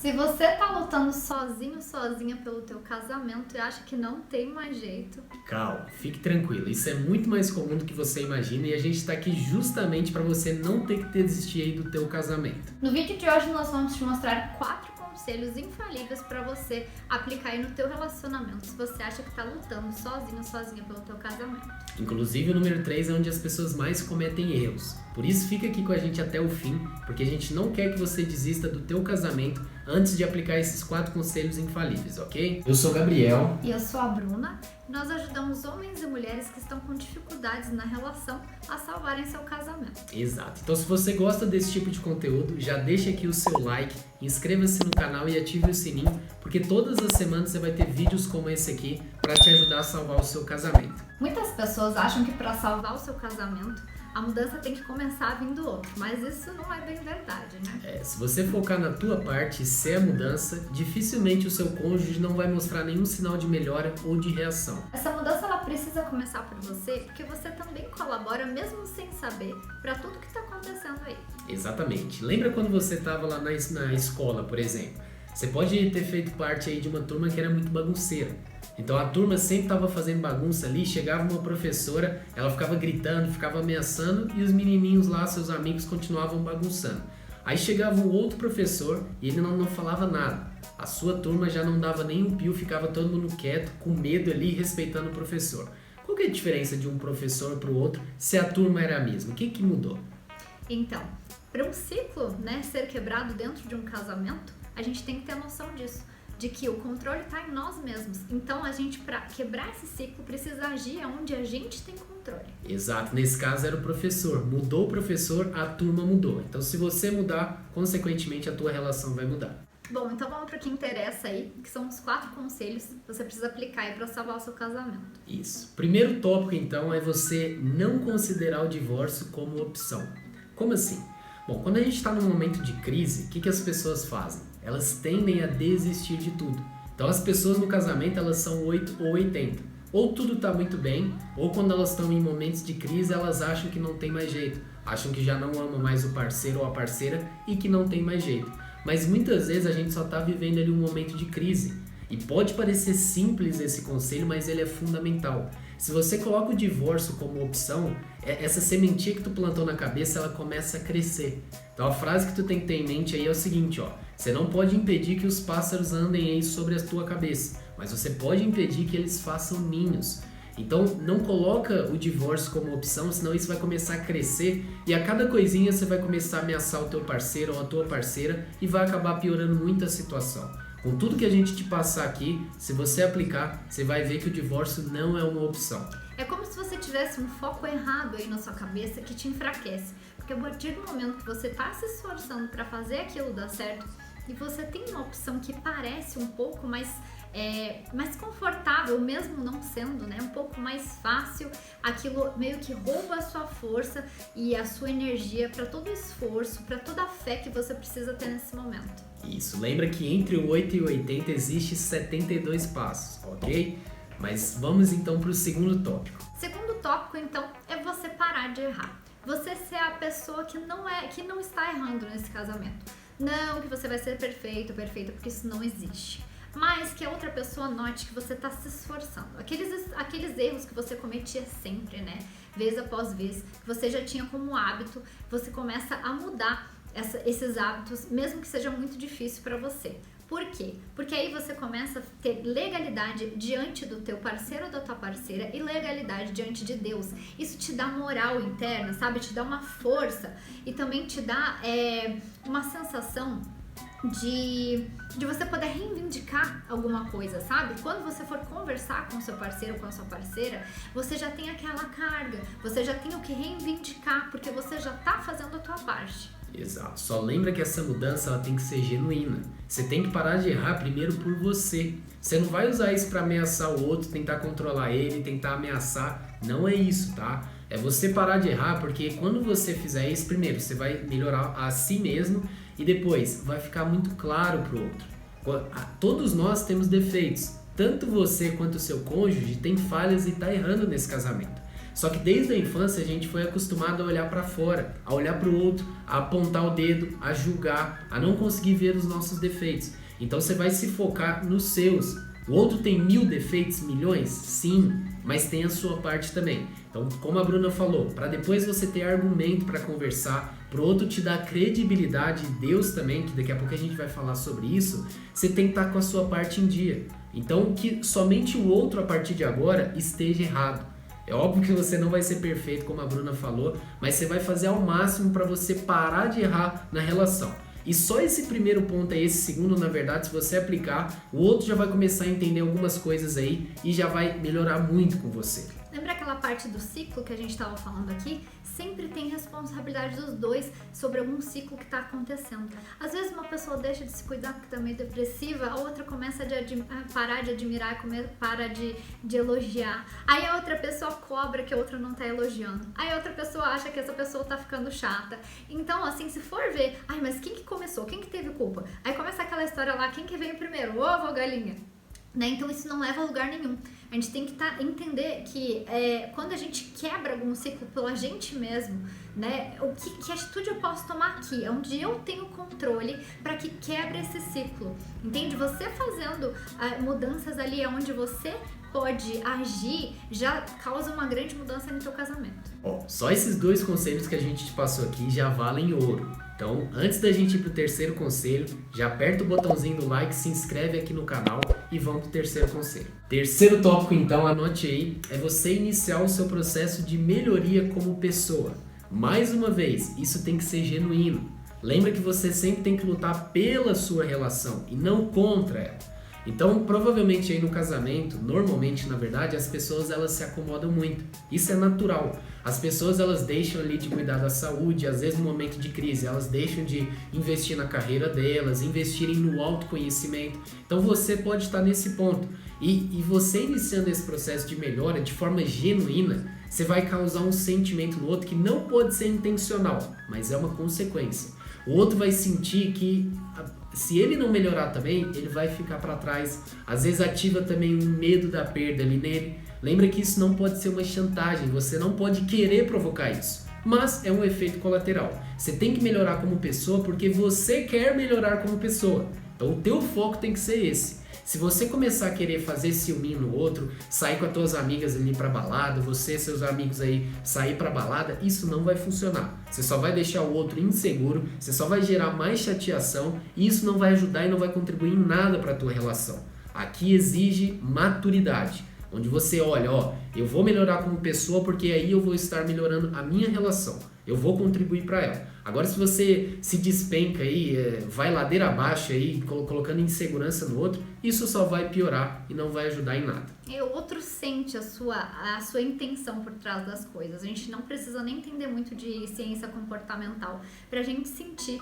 Se você tá lutando sozinho, sozinha pelo teu casamento e acha que não tem mais jeito, Calma, fique tranquilo. Isso é muito mais comum do que você imagina e a gente tá aqui justamente para você não ter que desistir aí do teu casamento. no vídeo de hoje nós vamos te mostrar 4 conselhos infalíveis para você aplicar aí no teu relacionamento, se você acha que tá lutando sozinho, sozinha pelo teu casamento. Inclusive o número 3 é onde as pessoas mais cometem erros. Por isso fica aqui com a gente até o fim, porque a gente não quer que você desista do teu casamento antes de aplicar esses 4 conselhos infalíveis, ok? Eu sou Gabriel. E eu sou a Bruna. Nós ajudamos homens e mulheres que estão com dificuldades na relação a salvarem seu casamento. Exato. Então se você gosta desse tipo de conteúdo, já deixa aqui o seu like, inscreva-se no canal e ative o sininho, porque todas as semanas você vai ter vídeos como esse aqui para te ajudar a salvar o seu casamento. Muitas pessoas acham que para salvar o seu casamento, a mudança tem que começar vindo do outro, mas isso não é bem verdade, né? Se você focar na tua parte e ser a mudança, dificilmente o seu cônjuge não vai mostrar nenhum sinal de melhora ou de reação. Essa mudança ela precisa começar por você, porque você também colabora, mesmo sem saber, para tudo que está acontecendo aí. Exatamente. Lembra quando você estava lá na escola, por exemplo? Você pode ter feito parte aí de uma turma que era muito bagunceira. Então a turma sempre estava fazendo bagunça ali, chegava uma professora, ela ficava gritando, ficava ameaçando e os menininhos lá, seus amigos, continuavam bagunçando. Aí chegava um outro professor e ele não falava nada. A sua turma já não dava nem um pio, ficava todo mundo quieto, com medo ali, respeitando o professor. Qual que é a diferença de um professor para o outro se a turma era a mesma? O que mudou? Então, para um ciclo, né, ser quebrado dentro de um casamento, a gente tem que ter noção disso, de que o controle está em nós mesmos. Então a gente, para quebrar esse ciclo, precisa agir onde a gente tem controle. Exato, nesse caso era o professor. Mudou o professor, a turma mudou. Então se você mudar, consequentemente a tua relação vai mudar. Bom, então vamos para o que interessa aí, que são os 4 conselhos que você precisa aplicar aí para salvar o seu casamento. Isso. Primeiro tópico então é você não considerar o divórcio como opção. Como assim? Bom, quando a gente está num momento de crise, o que as pessoas fazem? Elas tendem a desistir de tudo. Então as pessoas no casamento elas são 8 ou 80. Ou tudo está muito bem, ou quando elas estão em momentos de crise elas acham que não tem mais jeito. Acham que já não ama mais o parceiro ou a parceira e que não tem mais jeito. Mas muitas vezes a gente só está vivendo ali um momento de crise. E pode parecer simples esse conselho, mas ele é fundamental. Se você coloca o divórcio como opção, essa sementinha que tu plantou na cabeça, ela começa a crescer. Então a frase que tu tem que ter em mente aí é o seguinte, ó. Você não pode impedir que os pássaros andem aí sobre a tua cabeça, mas você pode impedir que eles façam ninhos. Então não coloca o divórcio como opção, senão isso vai começar a crescer e a cada coisinha você vai começar a ameaçar o teu parceiro ou a tua parceira e vai acabar piorando muito a situação. Com tudo que a gente te passar aqui, se você aplicar, você vai ver que o divórcio não é uma opção. É como se você tivesse um foco errado aí na sua cabeça que te enfraquece. Porque a partir do momento que você está se esforçando para fazer aquilo dar certo e você tem uma opção que parece um pouco mais confortável, mesmo não sendo, né, um pouco mais fácil, aquilo meio que rouba a sua força e a sua energia para todo o esforço, para toda a fé que você precisa ter nesse momento. Isso, lembra que entre o 8 e o 80 existe 72 passos, ok? Mas vamos então para o segundo tópico. Segundo tópico, então, é você parar de errar. Você ser a pessoa que não está errando nesse casamento. Não que você vai ser perfeito, perfeita, porque isso não existe. Mas que a outra pessoa note que você está se esforçando. Aqueles erros que você cometia sempre, né? Vez após vez, que você já tinha como hábito, você começa a mudar esses hábitos, mesmo que seja muito difícil para você. Por quê? Porque aí você começa a ter legalidade diante do teu parceiro ou da tua parceira e legalidade diante de Deus. Isso te dá moral interna, sabe? Te dá uma força e também te dá uma sensação de você poder reivindicar alguma coisa, sabe? Quando você for conversar com o seu parceiro ou com a sua parceira, você já tem aquela carga, você já tem o que reivindicar, porque você já tá fazendo a tua parte. Exato, só lembra que essa mudança ela tem que ser genuína. Você tem que parar de errar primeiro por você. Você não vai usar isso para ameaçar o outro, tentar controlar ele, tentar ameaçar. Não é isso, tá? É você parar de errar, porque quando você fizer isso, primeiro você vai melhorar a si mesmo e depois vai ficar muito claro pro outro. Todos nós temos defeitos. Tanto você quanto o seu cônjuge tem falhas e tá errando nesse casamento. Só que desde a infância a gente foi acostumado a olhar para fora, a olhar para o outro, a apontar o dedo, a julgar, a não conseguir ver os nossos defeitos. Então você vai se focar nos seus. O outro tem 1000 defeitos, milhões? Sim, mas tem a sua parte também. Então, como a Bruna falou, para depois você ter argumento para conversar, para o outro te dar credibilidade, Deus também, que daqui a pouco a gente vai falar sobre isso, você tem que estar com a sua parte em dia. Então, que somente o outro a partir de agora esteja errado. É óbvio que você não vai ser perfeito, como a Bruna falou, mas você vai fazer ao máximo para você parar de errar na relação. E só esse primeiro ponto aí, esse segundo, na verdade, se você aplicar, o outro já vai começar a entender algumas coisas aí e já vai melhorar muito com você. Lembra aquela parte do ciclo que a gente estava falando aqui? Sempre tem responsabilidade dos dois sobre algum ciclo que está acontecendo. Às vezes uma pessoa deixa de se cuidar porque está meio depressiva, a outra começa a parar de admirar, para de elogiar. Aí a outra pessoa cobra que a outra não está elogiando. Aí a outra pessoa acha que essa pessoa está ficando chata. Então, assim, se for ver, ai, mas quem que começou? Quem que teve culpa? Aí começa aquela história lá, quem que veio primeiro? O ovo ou a galinha? Né? Então isso não leva a lugar nenhum. A gente tem que entender que quando a gente quebra algum ciclo pela gente mesmo, né, que atitude eu posso tomar aqui? É onde eu tenho controle para que quebre esse ciclo. Entende? Você fazendo mudanças ali onde você pode agir, já causa uma grande mudança no teu casamento. Só esses 2 conselhos que a gente te passou aqui já valem ouro. Então, antes da gente ir pro terceiro conselho, já aperta o botãozinho do like, se inscreve aqui no canal e vamos pro terceiro conselho. Terceiro tópico, então, anote aí, é você iniciar o seu processo de melhoria como pessoa. Mais uma vez, isso tem que ser genuíno. Lembra que você sempre tem que lutar pela sua relação e não contra ela. Então, provavelmente aí no casamento, normalmente, na verdade, as pessoas elas se acomodam muito. Isso é natural. As pessoas elas deixam ali de cuidar da saúde, às vezes no momento de crise, elas deixam de investir na carreira delas, investirem no autoconhecimento. Então você pode estar nesse ponto. E você iniciando esse processo de melhora de forma genuína, você vai causar um sentimento no outro que não pode ser intencional, mas é uma consequência. O outro vai sentir que se ele não melhorar também, ele vai ficar para trás. Às vezes ativa também um medo da perda ali nele. Lembra que isso não pode ser uma chantagem, você não pode querer provocar isso. Mas é um efeito colateral. Você tem que melhorar como pessoa porque você quer melhorar como pessoa. Então o teu foco tem que ser esse. Se você começar a querer fazer ciúminho no outro, sair com as tuas amigas ali pra balada, você e seus amigos aí sair pra balada, isso não vai funcionar. Você só vai deixar o outro inseguro, você só vai gerar mais chateação e isso não vai ajudar e não vai contribuir em nada pra tua relação. Aqui exige maturidade, onde você olha, eu vou melhorar como pessoa porque aí eu vou estar melhorando a minha relação. Eu vou contribuir para ela. Agora, se você se despenca aí, vai ladeira abaixo aí, colocando insegurança no outro, isso só vai piorar e não vai ajudar em nada. E o outro sente a sua intenção por trás das coisas. A gente não precisa nem entender muito de ciência comportamental pra gente sentir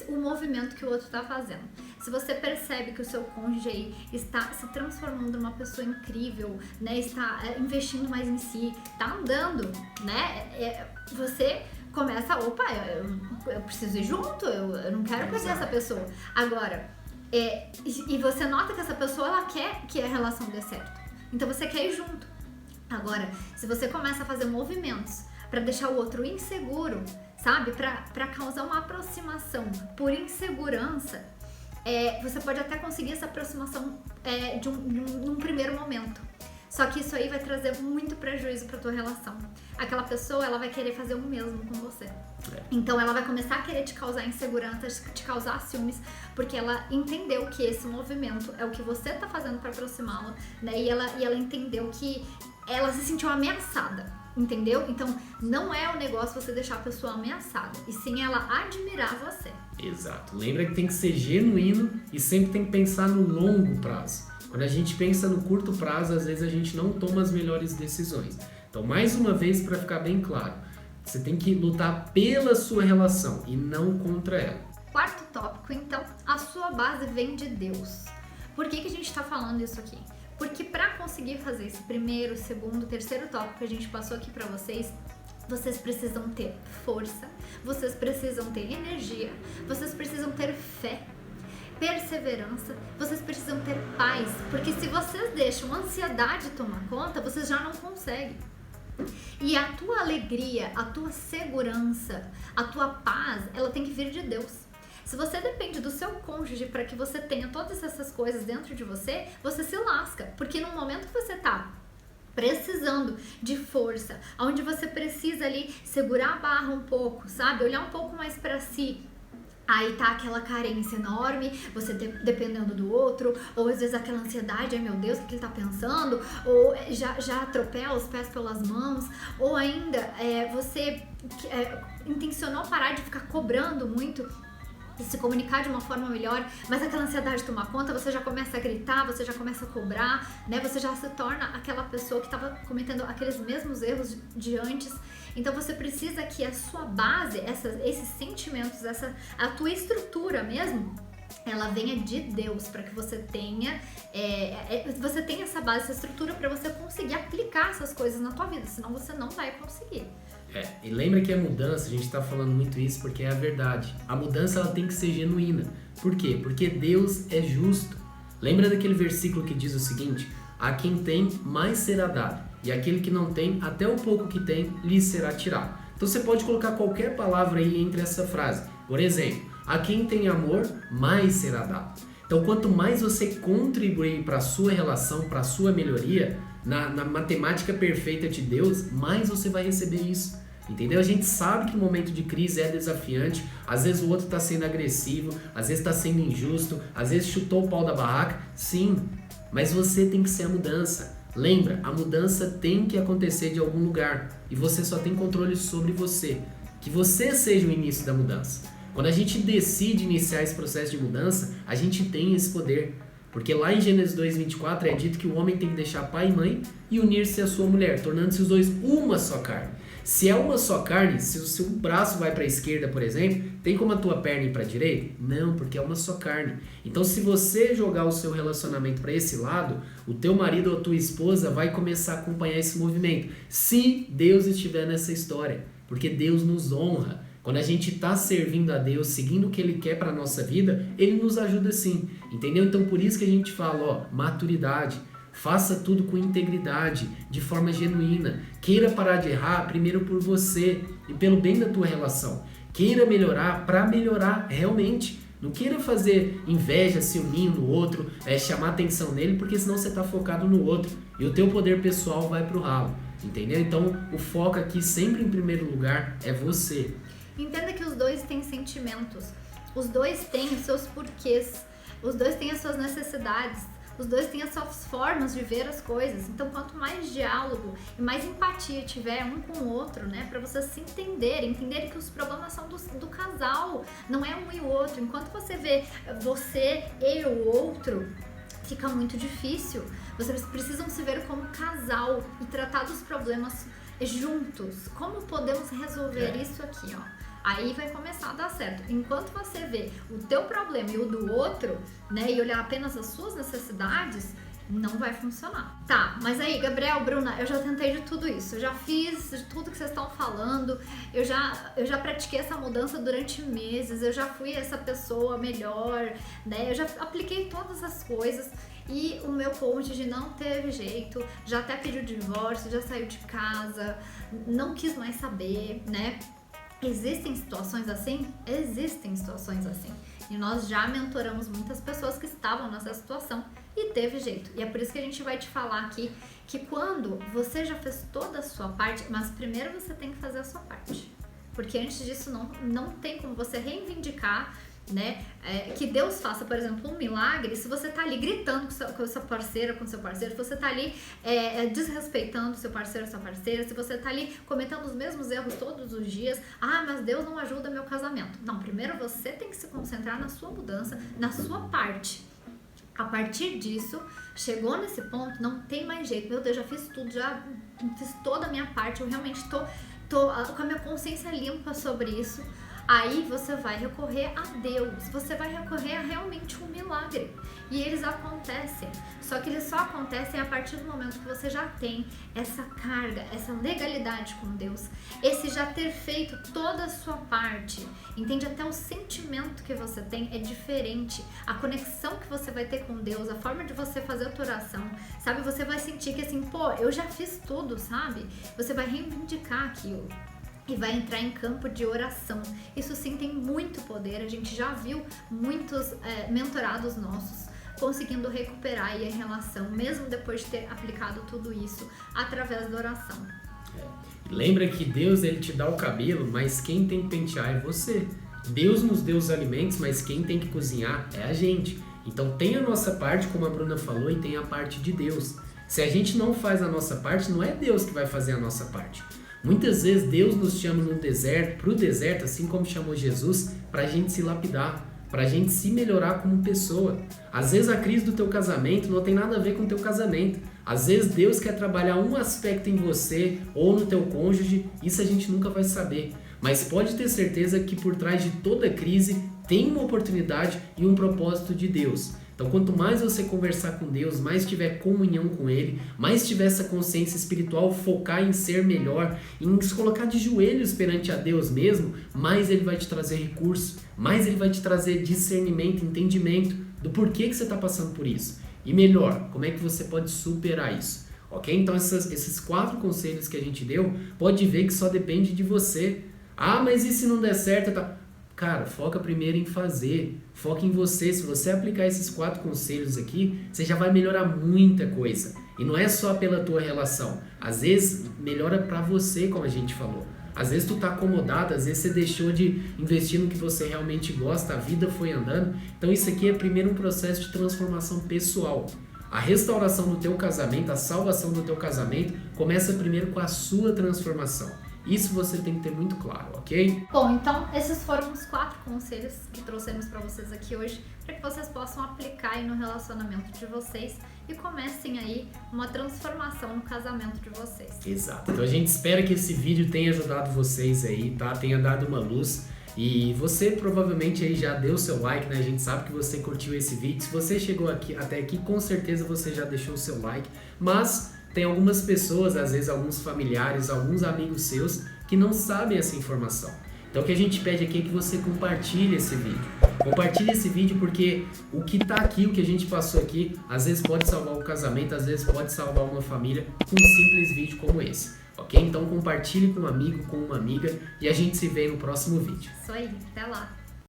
o movimento que o outro está fazendo. Se você percebe que o seu cônjuge aí está se transformando numa pessoa incrível, né, está investindo mais em si, está andando, né, você começa, eu preciso ir junto, eu não quero perder essa pessoa. Agora, e você nota que essa pessoa, ela quer que a relação dê certo. Então você quer ir junto. Agora, se você começa a fazer movimentos para deixar o outro inseguro, sabe? Para causar uma aproximação por insegurança, você pode até conseguir essa aproximação num primeiro momento. Só que isso aí vai trazer muito prejuízo pra tua relação. Aquela pessoa, ela vai querer fazer o mesmo com você. Então ela vai começar a querer te causar insegurança, te causar ciúmes, porque ela entendeu que esse movimento é o que você tá fazendo pra aproximá-la, né? E ela entendeu que ela se sentiu ameaçada, entendeu? Então não é o negócio você deixar a pessoa ameaçada, e sim ela admirar você. Exato. Lembra que tem que ser genuíno e sempre tem que pensar no longo prazo. Quando a gente pensa no curto prazo, às vezes a gente não toma as melhores decisões. Então, mais uma vez, para ficar bem claro, você tem que lutar pela sua relação e não contra ela. Quarto tópico, então, a sua base vem de Deus. Por que a gente está falando isso aqui? Porque para conseguir fazer esse primeiro, segundo, terceiro tópico que a gente passou aqui para vocês precisam ter força, vocês precisam ter energia, vocês precisam ter fé, perseverança, vocês precisam ter paz, porque se vocês deixam a ansiedade tomar conta, vocês já não conseguem. E a tua alegria, a tua segurança, a tua paz, ela tem que vir de Deus. Se você depende do seu cônjuge para que você tenha todas essas coisas dentro de você, você se lasca. Porque no momento que você tá precisando de força, onde você precisa ali segurar a barra um pouco, sabe? Olhar um pouco mais para si. Aí tá aquela carência enorme, você dependendo do outro, ou às vezes aquela ansiedade, ai meu Deus, o que ele tá pensando, ou já atropela os pés pelas mãos, ou ainda você intencionou parar de ficar cobrando muito e se comunicar de uma forma melhor, mas aquela ansiedade toma conta, você já começa a gritar, você já começa a cobrar, né? Você já se torna aquela pessoa que estava cometendo aqueles mesmos erros de antes. Então você precisa que a sua base, esses sentimentos, a tua estrutura mesmo, ela venha de Deus, para que você tenha essa base, essa estrutura para você conseguir aplicar essas coisas na tua vida, senão você não vai conseguir. E lembra que a mudança, a gente está falando muito isso porque é a verdade. A mudança ela tem que ser genuína. Por quê? Porque Deus é justo. Lembra daquele versículo que diz o seguinte: a quem tem, mais será dado, e aquele que não tem, até o pouco que tem, lhe será tirado. Então você pode colocar qualquer palavra aí entre essa frase. Por exemplo, a quem tem amor, mais será dado. Então quanto mais você contribuir para a sua relação, para a sua melhoria, na matemática perfeita de Deus, mais você vai receber isso. Entendeu? A gente sabe que no momento de crise é desafiante, às vezes o outro está sendo agressivo, às vezes está sendo injusto, às vezes chutou o pau da barraca, sim, mas você tem que ser a mudança. Lembra, a mudança tem que acontecer de algum lugar e você só tem controle sobre você. Que você seja o início da mudança. Quando a gente decide iniciar esse processo de mudança, a gente tem esse poder. Porque lá em Gênesis 2:24 é dito que o homem tem que deixar pai e mãe e unir-se à sua mulher, tornando-se os dois uma só carne. Se é uma só carne, se o seu braço vai para a esquerda, por exemplo, tem como a tua perna ir para a direita? Não, porque é uma só carne. Então se você jogar o seu relacionamento para esse lado, o teu marido ou a tua esposa vai começar a acompanhar esse movimento. Se Deus estiver nessa história, porque Deus nos honra. Quando a gente está servindo a Deus, seguindo o que Ele quer para a nossa vida, Ele nos ajuda sim, entendeu? Então por isso que a gente fala, maturidade, faça tudo com integridade, de forma genuína, queira parar de errar primeiro por você e pelo bem da tua relação, queira melhorar para melhorar realmente, não queira fazer inveja, se unir no outro, chamar atenção nele, porque senão você está focado no outro e o teu poder pessoal vai para o ralo, entendeu? Então o foco aqui sempre em primeiro lugar é você. Entenda que os dois têm sentimentos, os dois têm os seus porquês, os dois têm as suas necessidades, os dois têm as suas formas de ver as coisas. Então, quanto mais diálogo e mais empatia tiver um com o outro, né, para vocês se entenderem que os problemas são do casal, não é um e o outro. Enquanto você vê você e o outro, fica muito difícil. Vocês precisam se ver como casal e tratar dos problemas juntos. Como podemos resolver isso aqui, ó? Aí vai começar a dar certo. Enquanto você vê o teu problema e o do outro, né, e olhar apenas as suas necessidades, não vai funcionar. Tá, mas aí, Gabriel, Bruna, eu já tentei de tudo isso. Eu já fiz de tudo que vocês estão falando. Eu já pratiquei essa mudança durante meses. Eu já fui essa pessoa melhor, né? Eu já apliquei todas as coisas. E o meu cônjuge não teve jeito, já até pediu divórcio, já saiu de casa, não quis mais saber, né? Existem situações assim? Existem situações assim. E nós já mentoramos muitas pessoas que estavam nessa situação e teve jeito. E é por isso que a gente vai te falar aqui que quando você já fez toda a sua parte, mas primeiro você tem que fazer a sua parte. Porque antes disso não tem como você reivindicar, né, que Deus faça, por exemplo, um milagre se você tá ali gritando com a sua parceira, com o seu parceiro, se você tá ali desrespeitando o seu parceiro ou sua parceira, se você tá ali cometendo os mesmos erros todos os dias, mas Deus não ajuda meu casamento. Não, primeiro você tem que se concentrar na sua mudança, na sua parte. A partir disso, chegou nesse ponto, não tem mais jeito. Meu Deus, já fiz tudo, já fiz toda a minha parte, eu realmente tô com a minha consciência limpa sobre isso. Aí você vai recorrer a Deus, você vai recorrer a realmente um milagre. E eles acontecem. Só que eles só acontecem a partir do momento que você já tem essa carga, essa legalidade com Deus, esse já ter feito toda a sua parte, entende? Até o sentimento que você tem é diferente, a conexão que você vai ter com Deus, a forma de você fazer a tua oração, sabe? Você vai sentir que assim, pô, eu já fiz tudo, sabe? Você vai reivindicar aquilo e vai entrar em campo de oração. Isso sim tem muito poder, a gente já viu muitos mentorados nossos conseguindo recuperar aí a relação, mesmo depois de ter aplicado tudo isso através da oração. Lembra que Deus, ele te dá o cabelo, mas quem tem que pentear é você. Deus nos deu os alimentos, mas quem tem que cozinhar é a gente. Então tem a nossa parte, como a Bruna falou, e tem a parte de Deus. Se a gente não faz a nossa parte, não é Deus que vai fazer a nossa parte. Muitas vezes Deus nos chama no deserto, pro deserto, assim como chamou Jesus, para a gente se lapidar, para a gente se melhorar como pessoa. Às vezes a crise do teu casamento não tem nada a ver com o teu casamento. Às vezes Deus quer trabalhar um aspecto em você ou no teu cônjuge, isso a gente nunca vai saber. Mas pode ter certeza que por trás de toda crise tem uma oportunidade e um propósito de Deus. Então, quanto mais você conversar com Deus, mais tiver comunhão com Ele, mais tiver essa consciência espiritual, focar em ser melhor, em se colocar de joelhos perante a Deus mesmo, mais Ele vai te trazer recurso, mais Ele vai te trazer discernimento, entendimento do porquê que você está passando por isso. E melhor, como é que você pode superar isso. Ok? Então, esses 4 conselhos que a gente deu, pode ver que só depende de você. Ah, mas e se não der certo? Tá... Cara, foca primeiro em fazer, foca em você. Se você aplicar esses 4 conselhos aqui, você já vai melhorar muita coisa. E não é só pela tua relação. Às vezes, melhora pra você, como a gente falou. Às vezes tu tá acomodado, às vezes você deixou de investir no que você realmente gosta, a vida foi andando. Então isso aqui é primeiro um processo de transformação pessoal. A restauração do teu casamento, a salvação do teu casamento, começa primeiro com a sua transformação. Isso você tem que ter muito claro, ok? Bom, então esses foram os 4 conselhos que trouxemos para vocês aqui hoje, para que vocês possam aplicar aí no relacionamento de vocês e comecem aí uma transformação no casamento de vocês. Exato. Então a gente espera que esse vídeo tenha ajudado vocês aí, tá? Tenha dado uma luz. E você provavelmente aí já deu seu like, né? A gente sabe que você curtiu esse vídeo. Se você chegou até aqui, com certeza você já deixou o seu like. Mas tem algumas pessoas, às vezes alguns familiares, alguns amigos seus, que não sabem essa informação. Então o que a gente pede aqui é que você compartilhe esse vídeo. Compartilhe esse vídeo porque o que está aqui, o que a gente passou aqui, às vezes pode salvar um casamento, às vezes pode salvar uma família com um simples vídeo como esse. Ok? Então compartilhe com um amigo, com uma amiga e a gente se vê no próximo vídeo. Isso aí, até lá!